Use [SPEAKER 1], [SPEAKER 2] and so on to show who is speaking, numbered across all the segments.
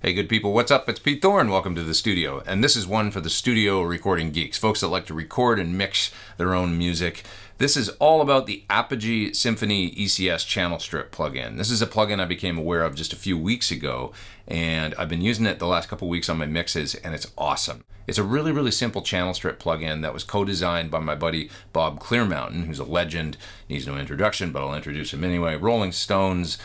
[SPEAKER 1] Hey good people, what's up? It's Pete Thorn. Welcome to the studio. And this is one for the studio recording geeks, folks that like to record and mix their own music. This is all about the Apogee SYMPHONY ECS channel strip plugin. This is a plugin I became aware of just a few weeks ago, and I've been using it the last couple weeks on my mixes, and it's awesome. It's a really simple channel strip plugin that was co-designed by my buddy Bob Clearmountain, who's a legend. Needs no introduction, but I'll introduce him anyway. Rolling Stones,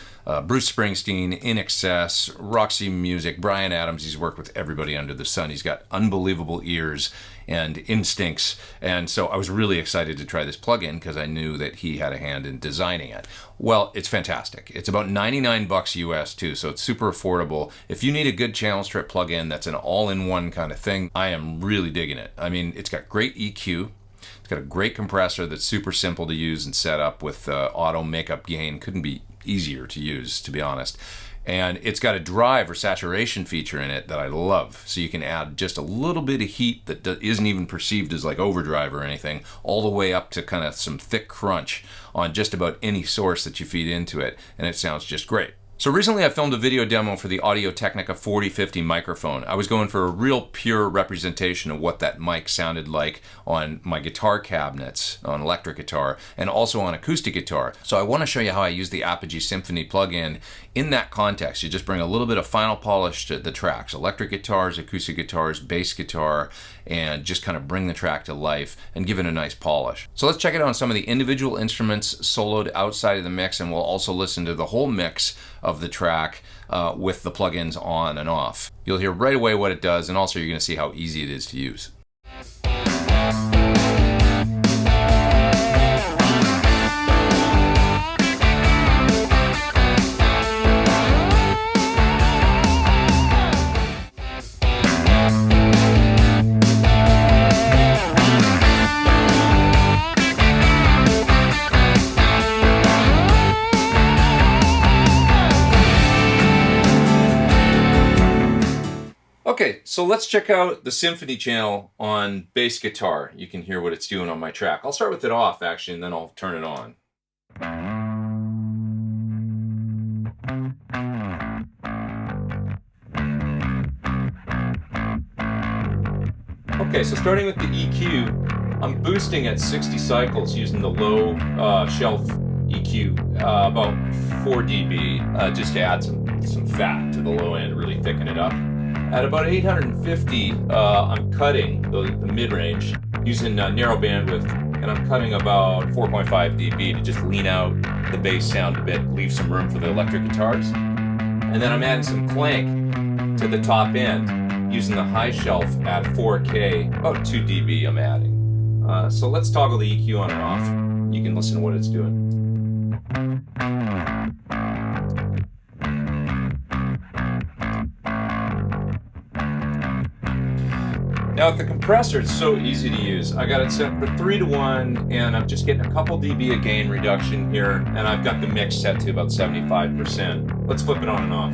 [SPEAKER 1] Bruce Springsteen, ECS, Roxy Music, Bryan Adams. He's worked with everybody under the sun. He's got unbelievable ears and instincts, and so I was really excited to try this plugin because I knew that he had a hand in designing it. Well, it's fantastic. It's about 99 bucks US too, so it's super affordable. If you need a good channel strip plugin that's an all-in-one kind of thing, I am really digging it. I mean, it's got great EQ. It's got a great compressor that's super simple to use and set up with auto makeup gain. Couldn't be easier to use, to be honest. And it's got a drive or saturation feature in it that I love. So you can add just a little bit of heat that isn't even perceived as like overdrive or anything, all the way up to kind of some thick crunch on just about any source that you feed into it. And it sounds just great. So recently I filmed a video demo for the Audio-Technica 4050 microphone. I was going for a real pure representation of what that mic sounded like on my guitar cabinets, on electric guitar, and also on acoustic guitar. So I want to show you how I use the Apogee SYMPHONY plugin in that context. You just bring a little bit of final polish to the tracks, electric guitars, acoustic guitars, bass guitar, and just kind of bring the track to life and give it a nice polish. So let's check it out on some of the individual instruments soloed outside of the mix, and we'll also listen to the whole mix of the track with the plugins on and off. You'll hear right away what it does, and also you're going to see how easy it is to use. Okay, so let's check out the Symphony channel on bass guitar. You can hear what it's doing on my track. I'll start with it off, actually, and then I'll turn it on. Okay, so starting with the EQ, I'm boosting at 60 cycles using the low shelf EQ, about 4 dB, just to add some fat to the low end, really thicken it up. At about 850, I'm cutting the mid-range using narrow bandwidth, and I'm cutting about 4.5 dB to just lean out the bass sound a bit, leave some room for the electric guitars. And then I'm adding some clank to the top end using the high shelf at 4K, about 2 dB I'm adding. So let's toggle the EQ on and off. You can listen to what it's doing. Now with the compressor, it's so easy to use. I got it set for 3:1, and I'm just getting a couple dB of gain reduction here, and I've got the mix set to about 75%. Let's flip it on and off.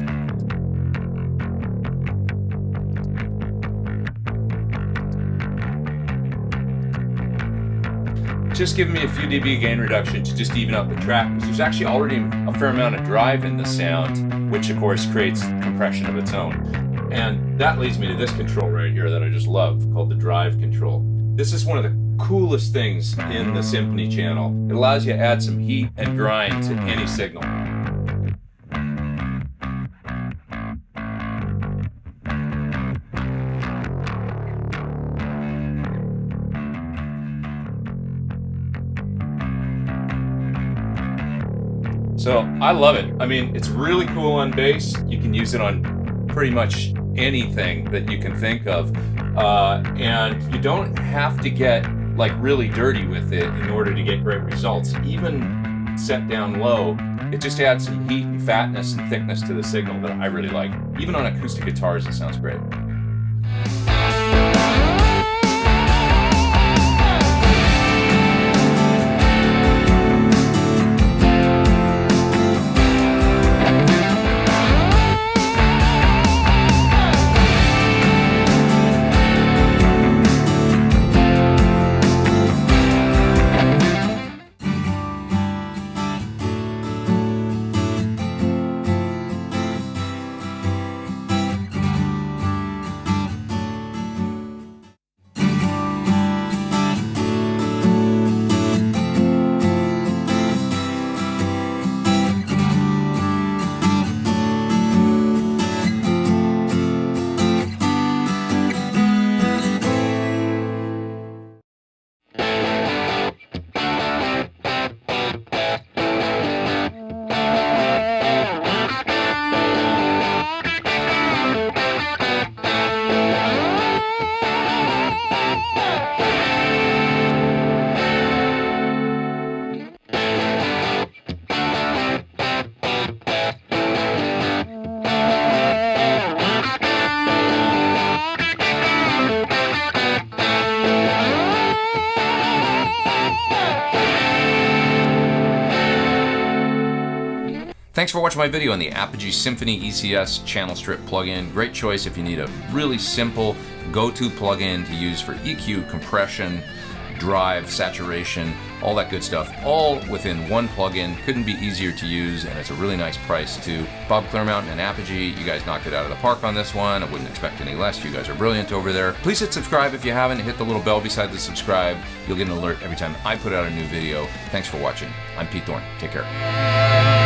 [SPEAKER 1] Just giving me a few dB gain reduction to just even out the track, because there's actually already a fair amount of drive in the sound, which of course creates compression of its own. And that leads me to this control right here that I just love, called the drive control. This is one of the coolest things in the Symphony channel. It allows you to add some heat and grind to any signal. So I love it. I mean, it's really cool on bass. You can use it on pretty much anything that you can think of, and you don't have to get like really dirty with it in order to get great results. Even set down low, it just adds some heat and fatness and thickness to the signal that I really like. Even on acoustic guitars, it sounds great. Thanks for watching my video on the Apogee SYMPHONY ECS channel strip plugin. Great choice if you need a really simple go-to plugin to use for EQ, compression, drive, saturation, all that good stuff, all within one plugin. Couldn't be easier to use, and it's a really nice price too. Bob Clearmountain and Apogee, you guys knocked it out of the park on this one. I wouldn't expect any less. You guys are brilliant over there. Please hit subscribe if you haven't. Hit the little bell beside the subscribe. You'll get an alert every time I put out a new video. Thanks for watching. I'm Pete Thorn. Take care.